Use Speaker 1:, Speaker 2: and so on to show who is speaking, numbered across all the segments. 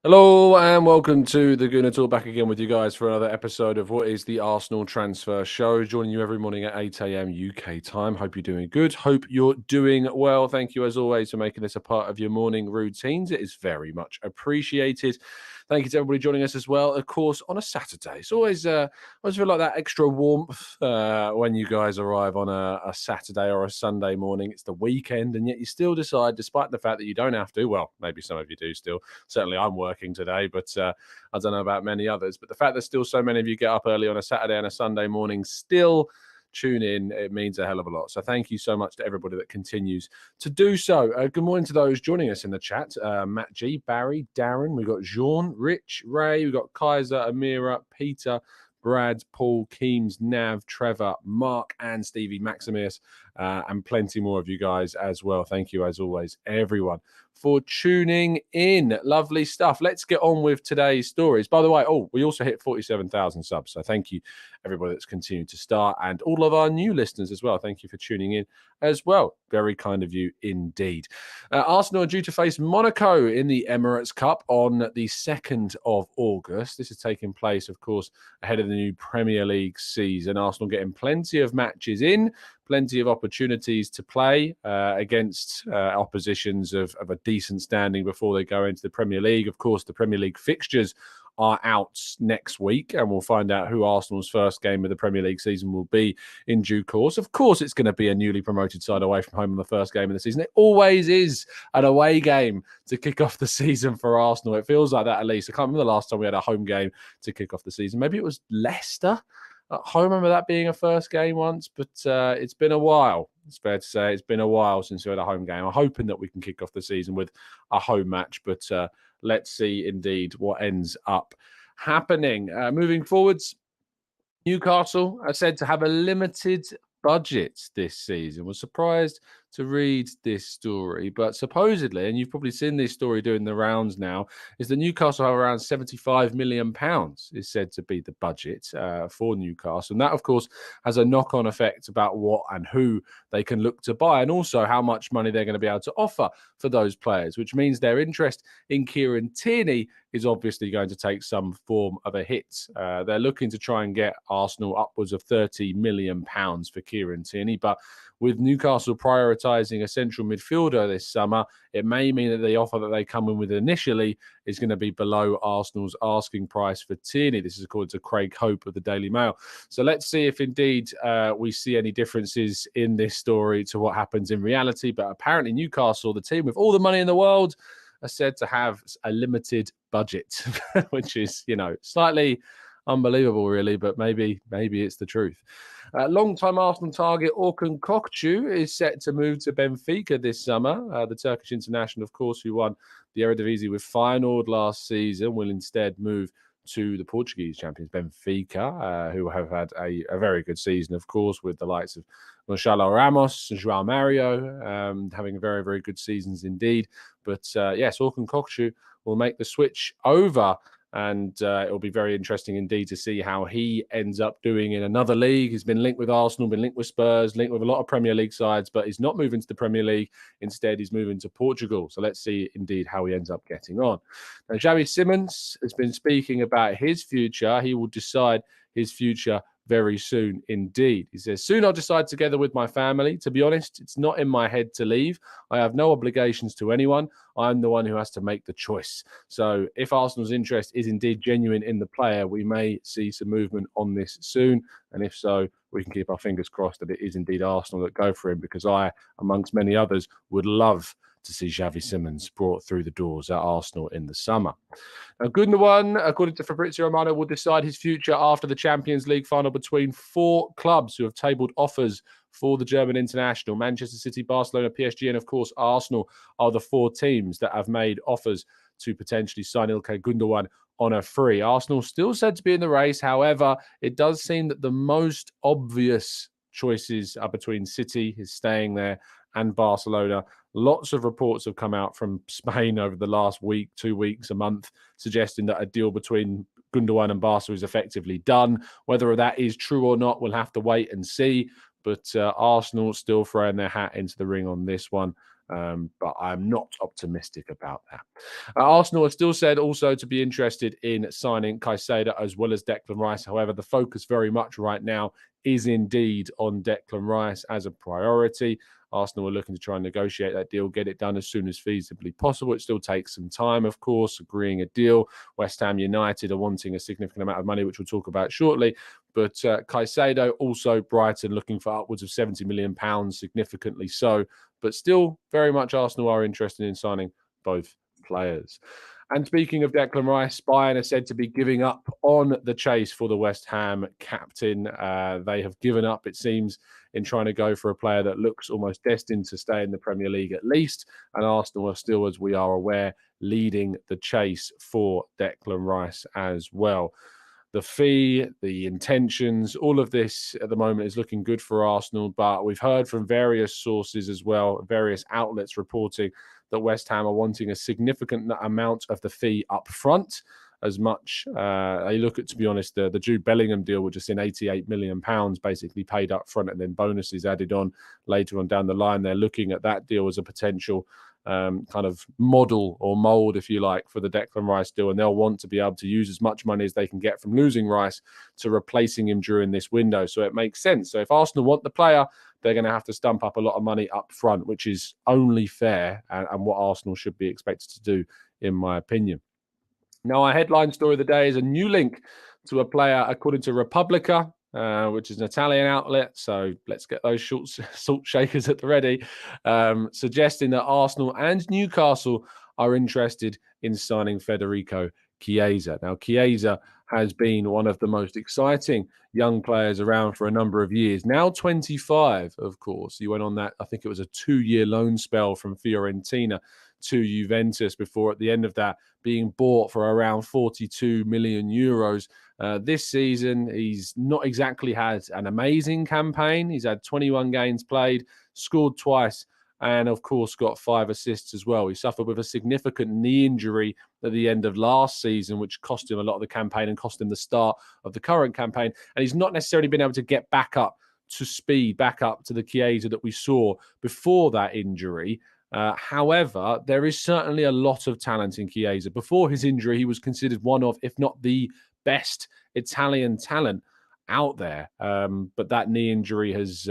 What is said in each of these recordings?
Speaker 1: Hello and welcome to the Gooner Talk, back again with you guys for another episode of what is the Arsenal Transfer Show. Joining you every morning at 8 a.m. UK time. Hope you're doing good. Hope you're doing well. Thank you as always for making this a part of your morning routines. It is very much appreciated. Thank you to everybody joining us as well, of course, on a Saturday. It's always feel like that extra warmth when you guys arrive on a Saturday or a Sunday morning. It's the weekend, and yet you still decide, despite the fact that you don't have to. Well, maybe some of you do still. Certainly, I'm working today, but I don't know about many others. But the fact that still so many of you get up early on a Saturday and a Sunday morning still tune in, it means a hell of a lot. So thank you so much to everybody that continues to do so. Good morning to those joining us in the chat. Matt G, Barry, Darren, we've got Jean, Rich, Ray, we've got Kaiser, Amira, Peter, Brad, Paul, Keems, Nav, Trevor, Mark, and Stevie Maximus, and plenty more of you guys as well. Thank you, as always, everyone, for tuning in. Lovely stuff. Let's get on with today's stories. By the way, we also hit 47,000 subs. So thank you, everybody that's continued to start, and all of our new listeners as well. Thank you for tuning in as well. Very kind of you indeed. Arsenal are due to face Monaco in the Emirates Cup on the 2nd of August. This is taking place, of course, ahead of the new Premier League season. Arsenal getting plenty of matches in, plenty of opportunities to play against oppositions of a decent standing before they go into the Premier League. Of course, the Premier League fixtures are out next week, and we'll find out who Arsenal's first game of the Premier League season will be in due course. Of course, it's going to be a newly promoted side away from home on the first game of the season. It always is an away game to kick off the season for Arsenal. It feels like that, at least. I can't remember the last time we had a home game to kick off the season. Maybe it was Leicester at home. I remember that being a first game once, but it's been a while. It's fair to say it's been a while since we had a home game. I'm hoping that we can kick off the season with a home match, but let's see indeed what ends up happening. Moving forwards, Newcastle are said to have a limited budget this season. Was surprised to read this story, but supposedly, and you've probably seen this story doing the rounds now, is that Newcastle have around £75 million is said to be the budget for Newcastle. And that, of course, has a knock-on effect about what and who they can look to buy, and also how much money they're going to be able to offer for those players, which means their interest in Kieran Tierney is obviously going to take some form of a hit. They're looking to try and get Arsenal upwards of £30 million for Kieran Tierney, but with Newcastle prioritising a central midfielder this summer, it may mean that the offer that they come in with initially is going to be below Arsenal's asking price for Tierney. This is according to Craig Hope of the Daily Mail. So let's see if indeed we see any differences in this story to what happens in reality. But apparently Newcastle, the team with all the money in the world, are said to have a limited budget, which is, slightly unbelievable, really, but maybe it's the truth. Long-time Arsenal target Orkan Kokcu is set to move to Benfica this summer. The Turkish international, of course, who won the Eredivisie with Feyenoord last season, will instead move to the Portuguese champions Benfica, who have had a very good season, of course, with the likes of Gonçalo Ramos and João Mario having very, very good seasons indeed. But yes, Orkan Kokcu will make the switch over, and it'll be very interesting indeed to see how he ends up doing in another league. He's been linked with Arsenal, been linked with Spurs, linked with a lot of Premier League sides, but he's not moving to the Premier League. Instead, he's moving to Portugal. So let's see indeed how he ends up getting on. Now, Xavi Simons has been speaking about his future. He will decide his future very soon indeed. He says, soon I'll decide together with my family. To be honest, it's not in my head to leave. I have no obligations to anyone. I'm the one who has to make the choice. So if Arsenal's interest is indeed genuine in the player, we may see some movement on this soon. And if so, we can keep our fingers crossed that it is indeed Arsenal that go for him, because I, amongst many others, would love to see Xavi Simons brought through the doors at Arsenal in the summer. Now, Gundogan, according to Fabrizio Romano, will decide his future after the Champions League final between four clubs who have tabled offers for the German international. Manchester City, Barcelona, PSG, and of course Arsenal are the four teams that have made offers to potentially sign Ilkay Gundogan on a free. Arsenal still said to be in the race. However, it does seem that the most obvious choices are between City, who's staying there, and Barcelona. Lots of reports have come out from Spain over the last week, 2 weeks, a month, suggesting that a deal between Gundogan and Barca is effectively done. Whether that is true or not, we'll have to wait and see. But Arsenal still throwing their hat into the ring on this one. but I'm not optimistic about that. Arsenal are still said also to be interested in signing Caicedo as well as Declan Rice. However, the focus very much right now is indeed on Declan Rice as a priority. Arsenal are looking to try and negotiate that deal, get it done as soon as feasibly possible. It still takes some time, of course, agreeing a deal. West Ham United are wanting a significant amount of money, which we'll talk about shortly. But Caicedo, also Brighton, looking for upwards of £70 million, significantly so. But still, very much Arsenal are interested in signing both players. And speaking of Declan Rice, Bayern are said to be giving up on the chase for the West Ham captain. They have given up, it seems, in trying to go for a player that looks almost destined to stay in the Premier League at least. And Arsenal are still, as we are aware, leading the chase for Declan Rice as well. The fee, the intentions, all of this at the moment is looking good for Arsenal. But we've heard from various sources as well, various outlets reporting that West Ham are wanting a significant amount of the fee up front. As much, they look at, to be honest, the Jude Bellingham deal, which is in £88 million, basically paid up front and then bonuses added on later on down the line. They're looking at that deal as a potential kind of model or mold, if you like, for the Declan Rice deal. And they'll want to be able to use as much money as they can get from losing Rice to replacing him during this window. So it makes sense. So if Arsenal want the player, they're going to have to stump up a lot of money up front, which is only fair and what Arsenal should be expected to do, in my opinion. Now, our headline story of the day is a new link to a player, according to Repubblica, which is an Italian outlet. So let's get those salt shakers at the ready, suggesting that Arsenal and Newcastle are interested in signing Federico Chiesa. Now, Chiesa has been one of the most exciting young players around for a number of years. Now 25, of course. He went on that, I think it was a 2-year loan spell from Fiorentina to Juventus before at the end of that being bought for around 42 million euros. This season, he's not exactly had an amazing campaign. He's had 21 games played, scored twice, and of course got 5 assists as well. He suffered with a significant knee injury at the end of last season, which cost him a lot of the campaign and cost him the start of the current campaign. And he's not necessarily been able to get back up to speed, back up to the Chiesa that we saw before that injury. However, there is certainly a lot of talent in Chiesa. Before his injury, he was considered one of, if not the best Italian talent out there. But that knee injury has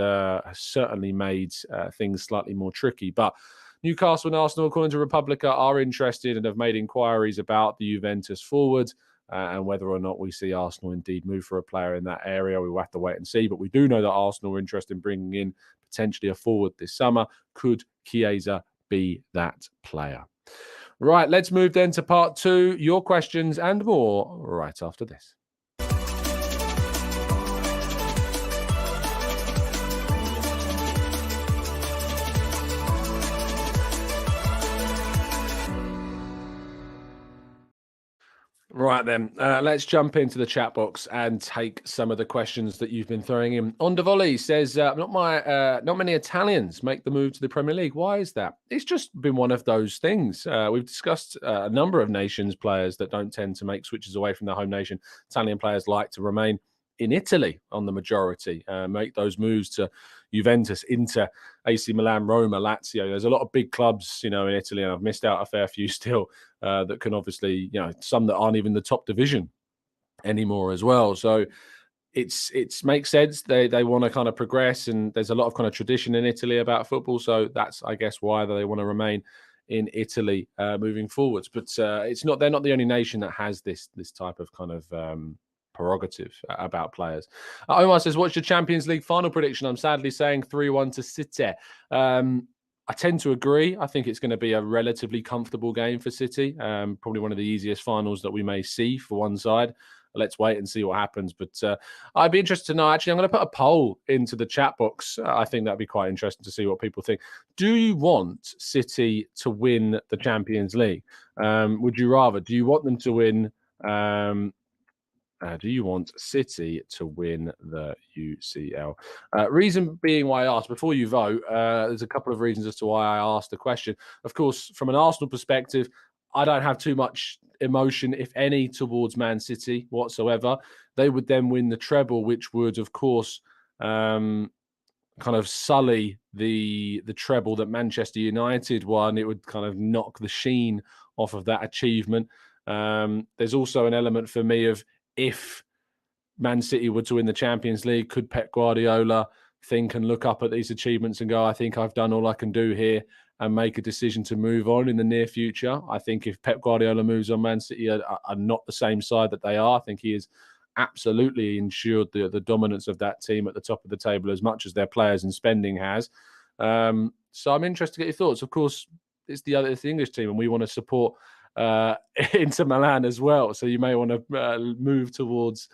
Speaker 1: certainly made things slightly more tricky. But Newcastle and Arsenal, according to Repubblica, are interested and have made inquiries about the Juventus forward. And whether or not we see Arsenal indeed move for a player in that area, we will have to wait and see. But we do know that Arsenal are interested in bringing in potentially a forward this summer. Could Chiesa be that player? Right, let's move then to part 2. Your questions and more right after this. Right then, let's jump into the chat box and take some of the questions that you've been throwing in. On the volley says, not many Italians make the move to the Premier League. Why is that? It's just been one of those things. We've discussed a number of nations players that don't tend to make switches away from their home nation. Italian players like to remain in Italy on the majority, make those moves to Juventus, Inter, AC Milan, Roma, Lazio. There's a lot of big clubs, in Italy, and I've missed out a fair few still that can obviously, some that aren't even the top division anymore as well. So it's makes sense. They want to kind of progress, and there's a lot of kind of tradition in Italy about football. So that's, I guess, why they want to remain in Italy moving forwards. But they're not the only nation that has this type of kind of prerogative about players. Omar says, what's your Champions League final prediction? I'm sadly saying 3-1 to City. I tend to agree. I think it's going to be a relatively comfortable game for City. Probably one of the easiest finals that we may see for one side. Let's wait and see what happens. But I'd be interested to know, actually, I'm going to put a poll into the chat box. I think that'd be quite interesting to see what people think. Do you want City to win the Champions League? Would you rather? Do you want them to win... do you want City to win the UCL? Reason being why I asked, before you vote, there's a couple of reasons as to why I asked the question. Of course, from an Arsenal perspective, I don't have too much emotion, if any, towards Man City whatsoever. They would then win the treble, which would, of course, kind of sully the treble that Manchester United won. It would kind of knock the sheen off of that achievement. There's also an element for me of, if Man City were to win the Champions League, could Pep Guardiola think and look up at these achievements and go, I think I've done all I can do here, and make a decision to move on in the near future? I think if Pep Guardiola moves on, Man City are not the same side that they are. I think he is absolutely ensured the dominance of that team at the top of the table as much as their players and spending has. So I'm interested to get your thoughts. Of course, it's the English team, and we want to support Inter Milan as well. So you may want to move towards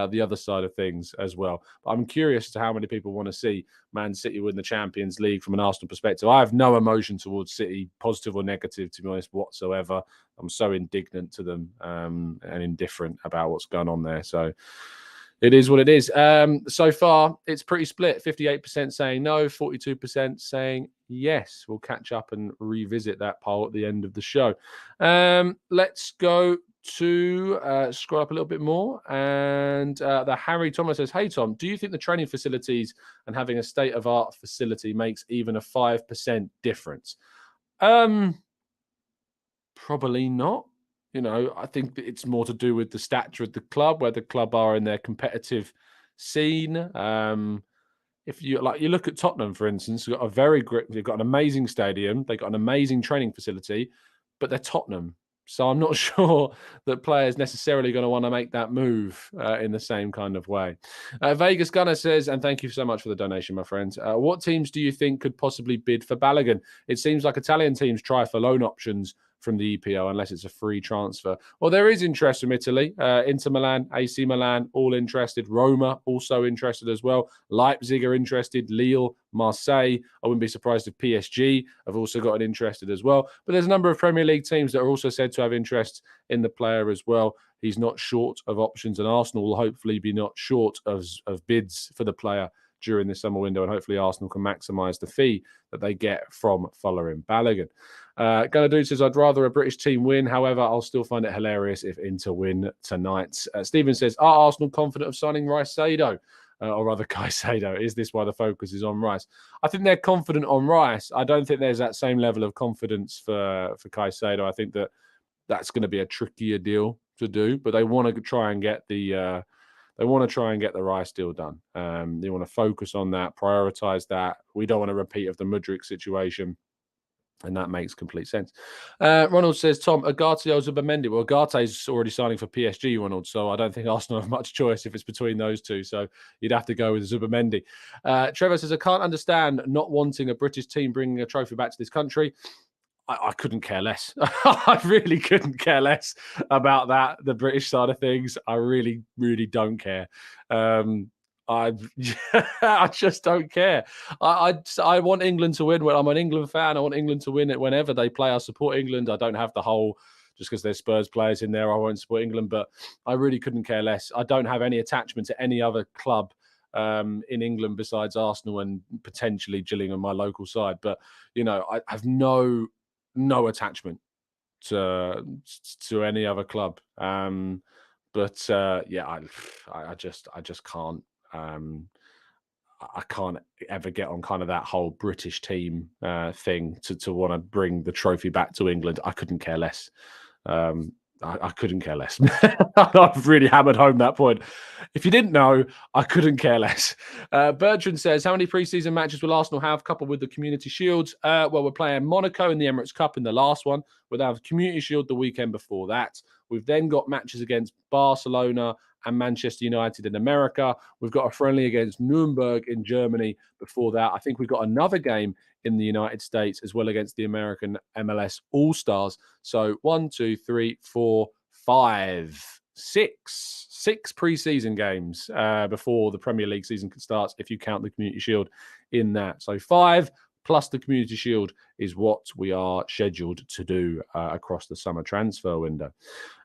Speaker 1: the other side of things as well. But I'm curious to how many people want to see Man City win the Champions League from an Arsenal perspective. I have no emotion towards City, positive or negative, to be honest, whatsoever. I'm so indignant to them and indifferent about what's going on there. So it is what it is. So far, it's pretty split. 58% saying no, 42% saying yes. We'll catch up and revisit that poll at the end of the show. Let's go to scroll up a little bit more, and the Harry Thomas says, hey Tom, do you think the training facilities and having a state-of-art facility makes even a 5% difference? Probably not. You know, I think that it's more to do with the stature of the club, where the club are in their competitive scene. If you look at Tottenham, for instance, they've got an amazing stadium, they've got an amazing training facility, but they're Tottenham. So I'm not sure that players necessarily going to want to make that move in the same kind of way. Vegas Gunner says, and thank you so much for the donation, my friend. What teams do you think could possibly bid for Balogun? It seems like Italian teams try for loan options from the EPL unless it's a free transfer. Well, there is interest from Italy. Inter Milan, AC Milan, all interested. Roma also interested as well. Leipzig are interested. Lille, Marseille. I wouldn't be surprised if PSG have also got an interested as well. But there's a number of Premier League teams that are also said to have interest in the player as well. He's not short of options, and Arsenal will hopefully be not short of bids for the player during the summer window, and hopefully Arsenal can maximise the fee that they get from following Balogun. Gunnar says, I'd rather a British team win. However, I'll still find it hilarious if Inter win tonight. Stephen says, are Arsenal confident of signing Caicedo? Or rather Caicedo? Is this why the focus is on Rice? I think they're confident on Rice. I don't think there's that same level of confidence for Caicedo. I think that's going to be a trickier deal to do, but they want to try and get the Rice deal done. They want to focus on that, prioritize that. We don't want a repeat of the Mudryk situation, and that makes complete sense. Ronald says, Tom, Ugarte or Zubimendi? Well, Ugarte's already signing for PSG, Ronald, so I don't think Arsenal have much choice if it's between those two, so you'd have to go with Zubimendi. Trevor says, I can't understand not wanting a British team bringing a trophy back to this country. I couldn't care less. I really couldn't care less about that, the British side of things. I really, really don't care. I just don't care. I want England to win. Well, I'm an England fan. I want England to win it whenever they play. I support England. I don't have the whole, just because there's Spurs players in there, I won't support England. But I really couldn't care less. I don't have any attachment to any other club in England besides Arsenal and potentially Gillingham, my local side. But, you know, I have no attachment to any other club. But yeah, I just can't. I can't ever get on kind of that whole British team thing to want to bring the trophy back to England. I couldn't care less. I couldn't care less. I've really hammered home that point. If you didn't know, I couldn't care less. Bertrand says, how many preseason matches will Arsenal have coupled with the Community Shield? Well, we're playing Monaco in the Emirates Cup in the last one. We'll have Community Shield the weekend before that. We've then got matches against Barcelona and Manchester United in America. We've got a friendly against Nuremberg in Germany before that. I think we've got another game in the United States as well against the American MLS All-Stars. So 1, 2, 3, 4, 5, 6 preseason games before the Premier League season starts, if you count the Community Shield in that. So 5 plus the Community Shield is what we are scheduled to do across the summer transfer window.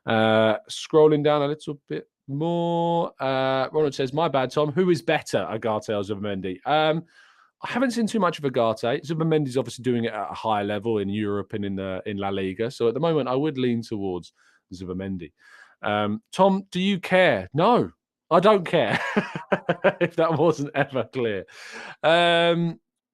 Speaker 1: Scrolling down a little bit more, Ronald says, my bad, Tom. Who is better, Ugarte or Zubimendi? I haven't seen too much of Ugarte. Zubimendi's obviously doing it at a high level in Europe and in La Liga. So at the moment, I would lean towards Zubimendi. Tom, do you care? No, I don't care if that wasn't ever clear.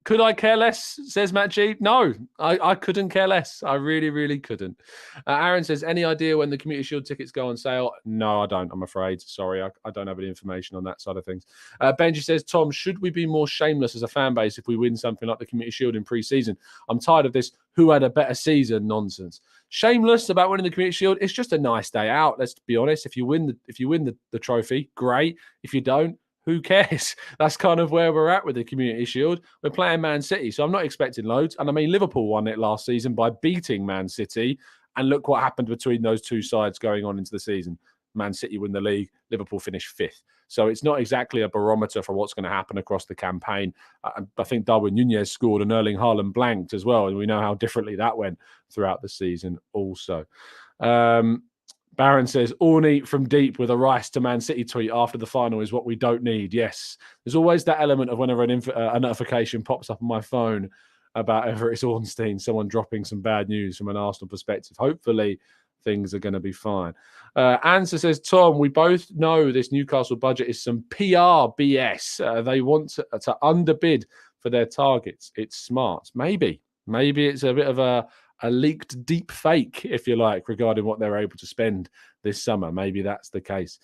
Speaker 1: Could I care less, says Matt G? No, I couldn't care less. I really, really couldn't. Aaron says, any idea when the Community Shield tickets go on sale? No, I don't, I'm afraid. Sorry, I don't have any information on that side of things. Benji says, Tom, should we be more shameless as a fan base if we win something like the Community Shield in pre-season? I'm tired of this who had a better season nonsense. Shameless about winning the Community Shield. It's just a nice day out, let's be honest. If you win the trophy, great. If you don't, who cares? That's kind of where we're at with the Community Shield. We're playing Man City, so I'm not expecting loads. And I mean, Liverpool won it last season by beating Man City. And look what happened between those two sides going on into the season. Man City win the league, Liverpool finish 5th. So it's not exactly a barometer for what's going to happen across the campaign. I think Darwin Nunez scored and Erling Haaland blanked as well. And we know how differently that went throughout the season also. Baron says, Orney from deep with a Rice to Man City tweet after the final is what we don't need. Yes, there's always that element of whenever a notification pops up on my phone about Everett Ornstein, someone dropping some bad news from an Arsenal perspective. Hopefully, things are going to be fine. Answer says, Tom, we both know this Newcastle budget is some PR BS. They want to underbid for their targets. It's smart. Maybe it's a bit of a leaked deep fake, if you like, regarding what they're able to spend this summer. Maybe that's the case.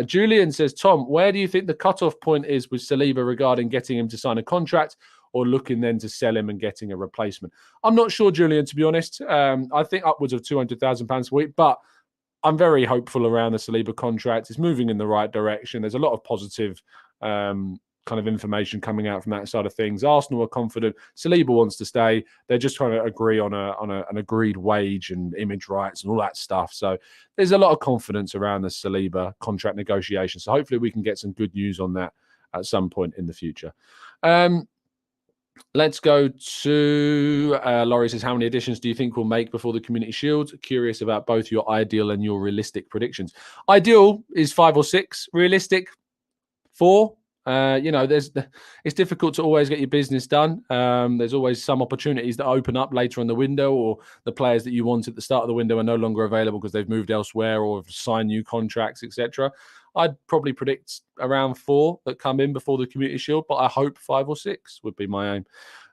Speaker 1: Julian says, Tom, where do you think the cutoff point is with Saliba regarding getting him to sign a contract or looking then to sell him and getting a replacement? I'm not sure, Julian, to be honest. I think upwards of £200,000 a week, but I'm very hopeful around the Saliba contract. It's moving in the right direction. There's a lot of positive kind of information coming out from that side of things. Arsenal are confident. Saliba wants to stay. They're just trying to agree on an agreed wage and image rights and all that stuff. So there's a lot of confidence around the Saliba contract negotiation. So hopefully we can get some good news on that at some point in the future. Let's go to Laurie says, how many additions do you think we'll make before the Community Shield? Curious about both your ideal and your realistic predictions. Ideal is 5 or 6. Realistic, 4. It's difficult to always get your business done. There's always some opportunities that open up later in the window, or the players that you want at the start of the window are no longer available because they've moved elsewhere or have signed new contracts, etc. I'd probably predict around 4 that come in before the Community Shield, but I hope 5 or 6 would be my aim.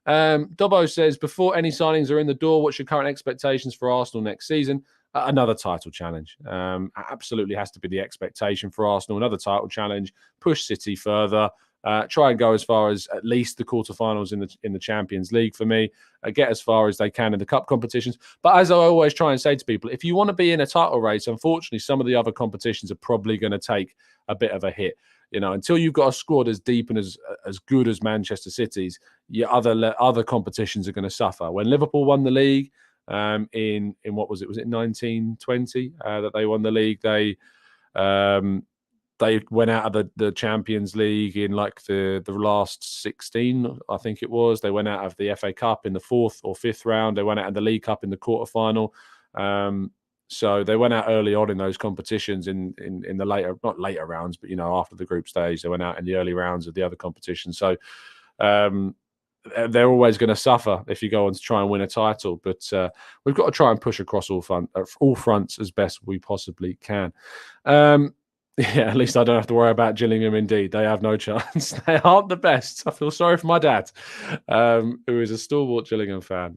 Speaker 1: Dobbo says, before any signings are in the door, what's your current expectations for Arsenal next season? Another title challenge. Absolutely has to be the expectation for Arsenal. Another title challenge, push City further, try and go as far as at least the quarterfinals in the Champions League for me, get as far as they can in the cup competitions. But as I always try and say to people, if you want to be in a title race, unfortunately, some of the other competitions are probably going to take a bit of a hit. You know, until you've got a squad as deep and as good as Manchester City's, your other competitions are going to suffer. When Liverpool won the league, in what was it 1920 that they won the league, they went out of the Champions League in like the last 16, I think it was. They went out of the FA Cup in the 4th or 5th round. They went out of the League Cup in the quarterfinal. So they went out early on in those competitions in the later, not later rounds, but after the group stage, they went out in the early rounds of the other competitions. So they're always going to suffer if you go on to try and win a title. But we've got to try and push across all fronts as best we possibly can. Yeah, at least I don't have to worry about Gillingham. Indeed, they have no chance. They aren't the best. I feel sorry for my dad, who is a stalwart Gillingham fan.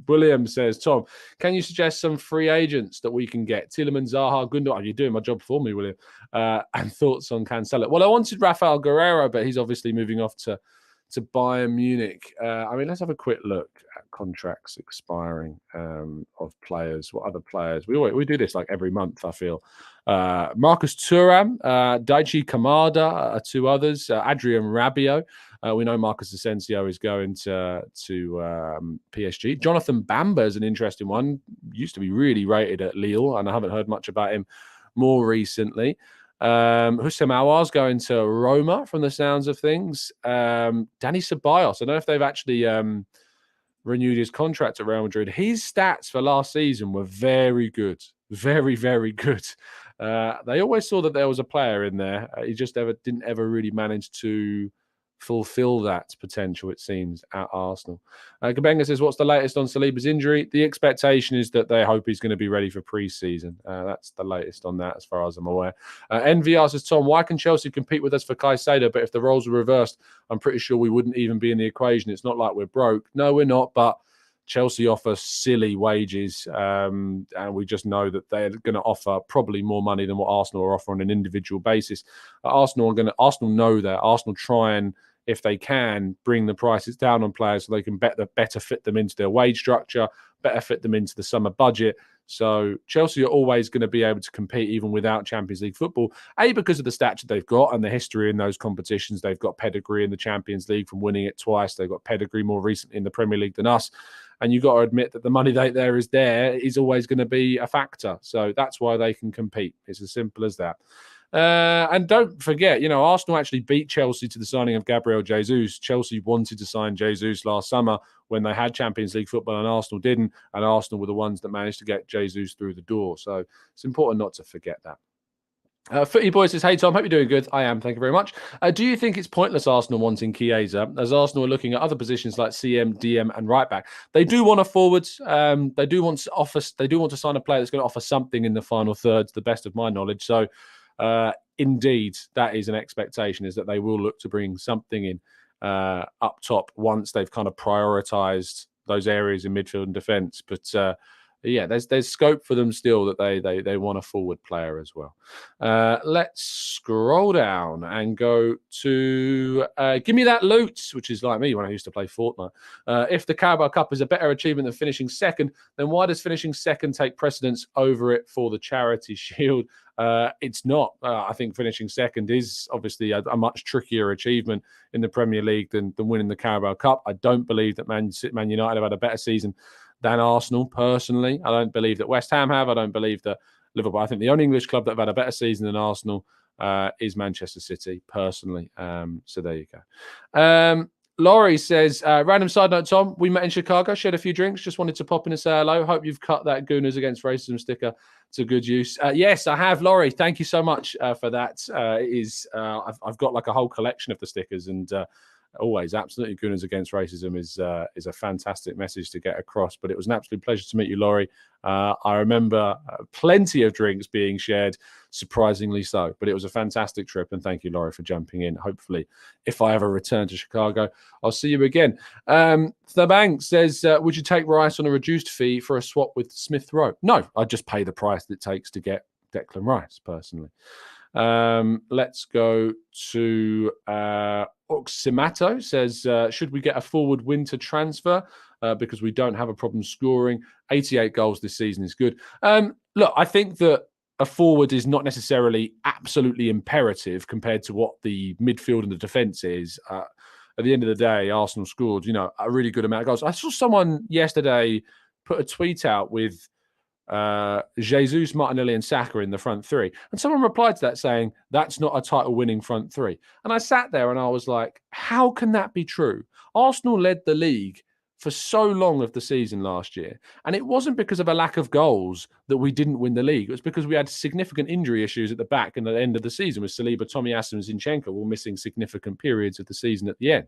Speaker 1: William says, Tom, can you suggest some free agents that we can get? Tielemans, Zaha, Gundogan. You're doing my job for me, William. And thoughts on Cancelo? Well, I wanted Rafael Guerrero, but he's obviously moving off to Bayern Munich. Let's have a quick look at contracts expiring of players. What other players? We do this like every month, I feel. Marcus Thuram, Daichi Kamada are 2 others. Adrian Rabiot. We know Marcus Asensio is going to PSG. Jonathan Bamba is an interesting one. Used to be really rated at Lille, and I haven't heard much about him more recently. Houssem Aouar's going to Roma from the sounds of things. Dani Ceballos, I don't know if they've actually renewed his contract at Real Madrid. His stats for last season were very good. Very, very good. They always saw that there was a player in there. He just didn't ever really manage to fulfill that potential, it seems, at Arsenal. Gabenga says, what's the latest on Saliba's injury? The expectation is that they hope he's going to be ready for pre-season. That's the latest on that, as far as I'm aware. NVR says, Tom, why can Chelsea compete with us for Caicedo, but if the roles were reversed, I'm pretty sure we wouldn't even be in the equation. It's not like we're broke. No, we're not, but Chelsea offer silly wages, and we just know that they're going to offer probably more money than what Arsenal are offering on an individual basis. Arsenal know that. Arsenal try and, if they can, bring the prices down on players so they can better fit them into their wage structure, better fit them into the summer budget. So Chelsea are always going to be able to compete even without Champions League football, because of the stature they've got and the history in those competitions. They've got pedigree in the Champions League from winning it twice. They've got pedigree more recently in the Premier League than us. And you've got to admit that the money there is always going to be a factor. So that's why they can compete. It's as simple as that. And don't forget, Arsenal actually beat Chelsea to the signing of Gabriel Jesus. Chelsea wanted to sign Jesus last summer when they had Champions League football and Arsenal didn't. And Arsenal were the ones that managed to get Jesus through the door. So it's important not to forget that. Footy Boy says, hey, Tom, hope you're doing good. I am. Thank you very much. Do you think it's pointless Arsenal wanting Chiesa, as Arsenal are looking at other positions like CM, DM, and right back? They do want a forward. They do want to sign a player that's going to offer something in the final third, to the best of my knowledge. So, indeed, that is an expectation, is that they will look to bring something in up top once they've kind of prioritised those areas in midfield and defence. But yeah, there's scope for them still that they want a forward player as well. Let's scroll down and go to Give Me That Loot, which is like me when I used to play Fortnite. If the Carabao Cup is a better achievement than finishing second, then why does finishing second take precedence over it for the Charity Shield? It's not. I think finishing second is obviously a much trickier achievement in the Premier League than winning the Carabao Cup. I don't believe that Man United have had a better season than Arsenal, personally. I don't believe that West Ham have. I don't believe that Liverpool. I think the only English club that have had a better season than Arsenal is Manchester City, personally. So there you go. Laurie says, random side note, Tom, we met in Chicago, shared a few drinks, just wanted to pop in and say hello. Hope you've cut that Gooners Against Racism sticker to good use. Yes, I have, Laurie. Thank you so much for that. I've got like a whole collection of the stickers, and always, absolutely, Gooners Against Racism is a fantastic message to get across. But it was an absolute pleasure to meet you, Laurie. I remember plenty of drinks being shared, surprisingly so. But it was a fantastic trip, and thank you, Laurie, for jumping in. Hopefully, if I ever return to Chicago, I'll see you again. The bank says, would you take Rice on a reduced fee for a swap with Smith Rowe? No, I'd just pay the price that it takes to get Declan Rice, personally. Let's go to Oximato says, should we get a forward winter transfer? Because we don't have a problem scoring. 88 goals this season is good. Look, I think that a forward is not necessarily absolutely imperative compared to what the midfield and the defence is. At the end of the day, Arsenal scored, a really good amount of goals. I saw someone yesterday put a tweet out with Jesus, Martinelli, and Saka in the front three. And someone replied to that saying, that's not a title-winning front three. And I sat there and I was like, how can that be true? Arsenal led the league for so long of the season last year. And it wasn't because of a lack of goals that we didn't win the league. It was because we had significant injury issues at the back and at the end of the season with Saliba, Tomiyasu, and Zinchenko all missing significant periods of the season at the end.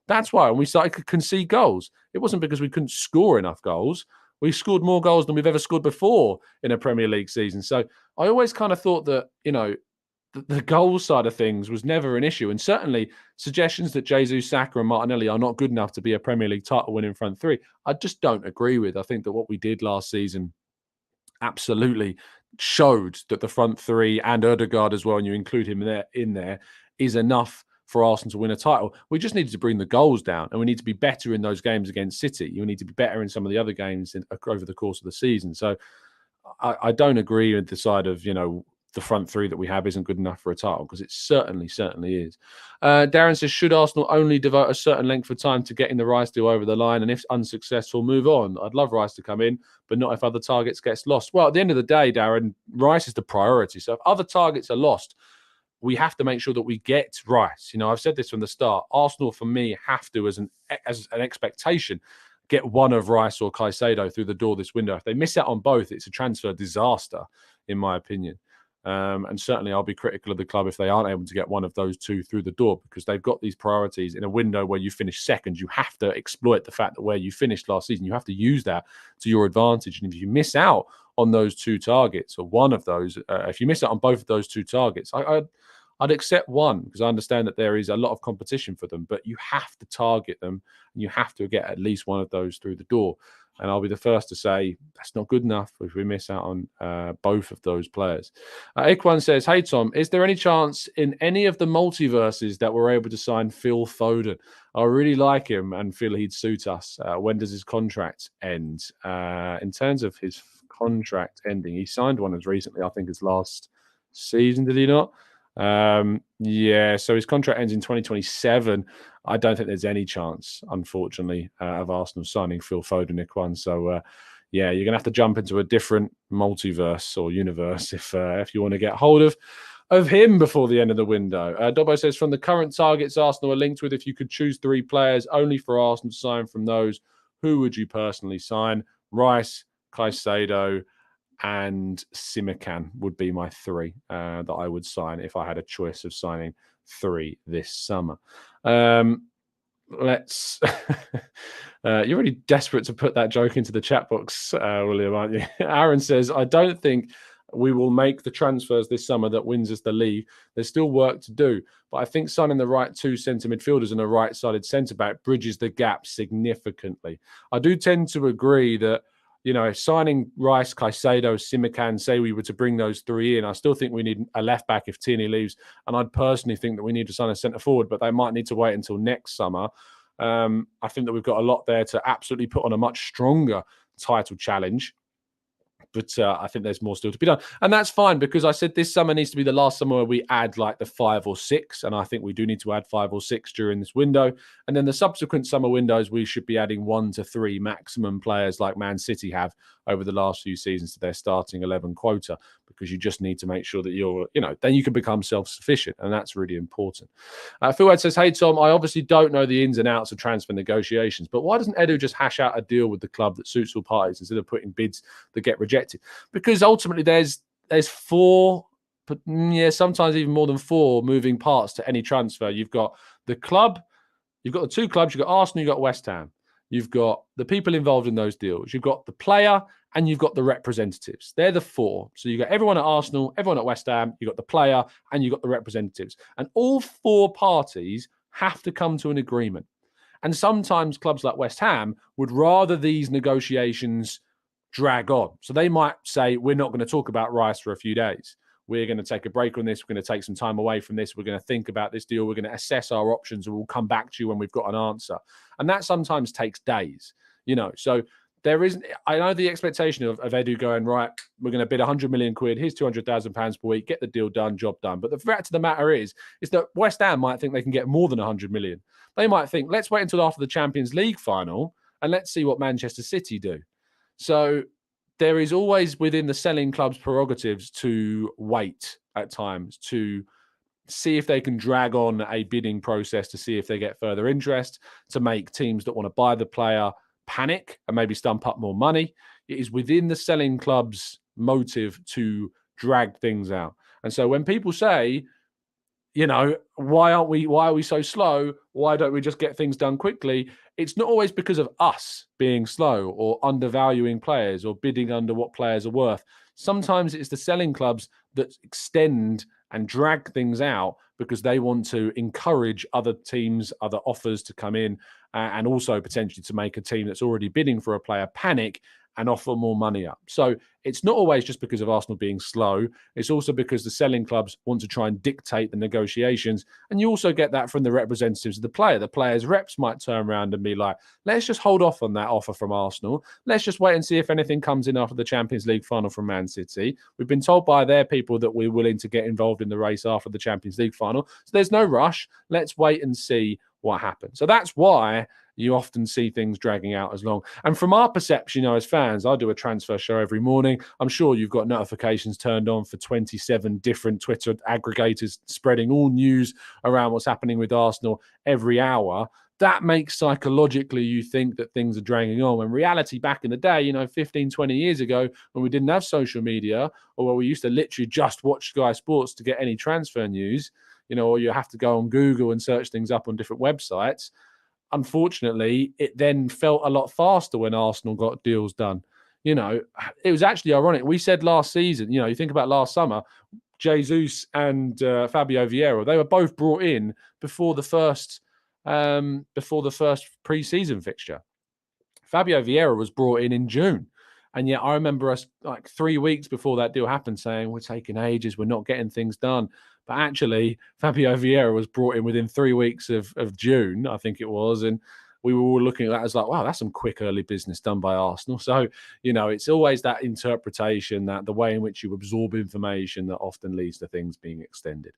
Speaker 1: That's why when we started to concede goals, it wasn't because we couldn't score enough goals. We scored more goals than we've ever scored before in a Premier League season. So I always kind of thought that, the goal side of things was never an issue. And certainly suggestions that Jesus, Saka, and Martinelli are not good enough to be a Premier League title winning front three, I just don't agree with. I think that what we did last season absolutely showed that the front three and Ødegaard as well, and you include him in there, is enough for Arsenal to win a title. We just needed to bring the goals down, and we need to be better in those games against City. You need to be better in some of the other games over the course of the season. So I don't agree with the side of, the front three that we have isn't good enough for a title, because it certainly is. Darren says, should Arsenal only devote a certain length of time to getting the Rice deal over the line, and if unsuccessful, move on? I'd love Rice to come in, but not if other targets gets lost. Well, at the end of the day, Darren, Rice is the priority. So if other targets are lost, we have to make sure that we get Rice. I've said this from the start. Arsenal, for me, have to, as an expectation, get one of Rice or Caicedo through the door this window. If they miss out on both, it's a transfer disaster, in my opinion. And certainly I'll be critical of the club if they aren't able to get one of those two through the door, because they've got these priorities in a window where you finish second. You have to exploit the fact that where you finished last season, you have to use that to your advantage. And if you miss out on those two targets, or one of those, if you miss out on both of those two targets, I'd accept one, because I understand that there is a lot of competition for them, but you have to target them and you have to get at least one of those through the door. And I'll be the first to say that's not good enough if we miss out on both of those players. Ikwan says, hey, Tom, is there any chance in any of the multiverses that we're able to sign Phil Foden? I really like him and feel he'd suit us. When does his contract end? In terms of his contract ending, he signed one as recently, I think, as last season, did he not? So his contract ends in 2027. I don't think there's any chance, unfortunately, of Arsenal signing Phil Foden, Ikwan. So, you're going to have to jump into a different multiverse or universe if you want to get hold of him before the end of the window. Dobbo says, from the current targets Arsenal are linked with, if you could choose 3 players only for Arsenal to sign from those, who would you personally sign? Rice, Caicedo, and Simican would be my 3 that I would sign if I had a choice of signing 3 this summer. Let's. You're really desperate to put that joke into the chat box, William, aren't you? Aaron says, I don't think we will make the transfers this summer that wins us the league. There's still work to do, but I think signing the right 2 centre midfielders and a right-sided centre-back bridges the gap significantly. I do tend to agree that, if signing Rice, Caicedo, Simican, say we were to bring those 3 in, I still think we need a left-back if Tierney leaves. And I'd personally think that we need to sign a centre-forward, but they might need to wait until next summer. I think that we've got a lot there to absolutely put on a much stronger title challenge. But I think there's more still to be done. And that's fine, because I said this summer needs to be the last summer where we add like the 5 or 6. And I think we do need to add 5 or 6 during this window. And then the subsequent summer windows, we should be adding 1 to 3 maximum players like Man City have over the last few seasons to their starting 11 quota, because you just need to make sure that you're, then you can become self-sufficient. And that's really important. Philwad says, hey, Tom, I obviously don't know the ins and outs of transfer negotiations, but why doesn't Edu just hash out a deal with the club that suits all parties instead of putting bids that get rejected? Because ultimately there's 4, but sometimes even more than 4 moving parts to any transfer. You've got the club, you've got the 2 clubs, you've got Arsenal, you've got West Ham. You've got the people involved in those deals. You've got the player and you've got the representatives. They're the 4. So you've got everyone at Arsenal, everyone at West Ham, you've got the player and you've got the representatives. And all 4 parties have to come to an agreement. And sometimes clubs like West Ham would rather these negotiations drag on. So they might say, we're not going to talk about Rice for a few days. We're going to take a break on this. We're going to take some time away from this. We're going to think about this deal. We're going to assess our options and we'll come back to you when we've got an answer. And that sometimes takes days, So there isn't, I know the expectation of Edu going, right, we're going to bid 100 million quid. Here's 200,000 pounds per week. Get the deal done, job done. But the fact of the matter is that West Ham might think they can get more than 100 million. They might think, let's wait until after the Champions League final and let's see what Manchester City do. So there is always within the selling club's prerogatives to wait at times, to see if they can drag on a bidding process, to see if they get further interest, to make teams that want to buy the player panic and maybe stump up more money. It is within the selling club's motive to drag things out. And so when people say, why are we so slow? Why don't we just get things done quickly? It's not always because of us being slow or undervaluing players or bidding under what players are worth. Sometimes it's the selling clubs that extend and drag things out because they want to encourage other teams, other offers to come in, and also potentially to make a team that's already bidding for a player panic and offer more money up. So it's not always just because of Arsenal being slow. It's also because the selling clubs want to try and dictate the negotiations. And you also get that from the representatives of the player. The players' reps might turn around and be like, let's just hold off on that offer from Arsenal. Let's just wait and see if anything comes in after the Champions League final from Man City. We've been told by their people that we're willing to get involved in the race after the Champions League final. So there's no rush. Let's wait and see what happens. So that's why you often see things dragging out as long. And from our perception, as fans, I do a transfer show every morning. I'm sure you've got notifications turned on for 27 different Twitter aggregators spreading all news around what's happening with Arsenal every hour. that makes psychologically you think that things are dragging on. When reality back in the day, 15, 20 years ago, when we didn't have social media, or when we used to literally just watch Sky Sports to get any transfer news, or you have to go on Google and search things up on different websites. Unfortunately, it then felt a lot faster when Arsenal got deals done. It was actually ironic. We said last season, you think about last summer, Jesus and Fabio Vieira, they were both brought in before the first pre-season fixture. Fabio Vieira was brought in June. And yet I remember us like 3 weeks before that deal happened saying, we're taking ages, we're not getting things done. But actually, Fabio Vieira was brought in within 3 weeks of June, I think it was. And we were all looking at that as like, wow, that's some quick early business done by Arsenal. So, it's always that interpretation, that the way in which you absorb information that often leads to things being extended.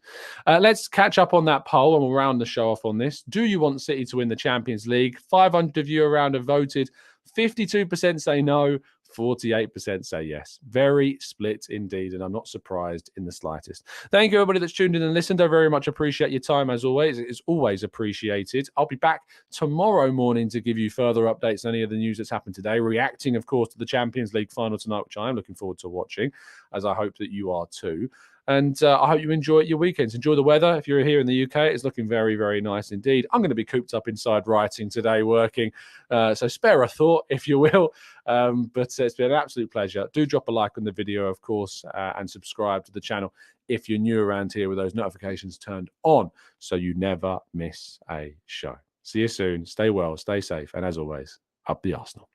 Speaker 1: Let's catch up on that poll and we'll round the show off on this. Do you want City to win the Champions League? 500 of you around have voted. 52% say no. 48% say yes. Very split indeed, and I'm not surprised in the slightest. Thank you, everybody that's tuned in and listened. I very much appreciate your time, as always. It is always appreciated. I'll be back tomorrow morning to give you further updates on any of the news that's happened today, reacting, of course, to the Champions League final tonight, which I am looking forward to watching, as I hope that you are too. And I hope you enjoy your weekends. Enjoy the weather. If you're here in the UK, it's looking very, very nice indeed. I'm going to be cooped up inside writing today, working. So spare a thought, if you will. But it's been an absolute pleasure. Do drop a like on the video, of course, and subscribe to the channel if you're new around here with those notifications turned on so you never miss a show. See you soon. Stay well, stay safe. And as always, up the Arsenal.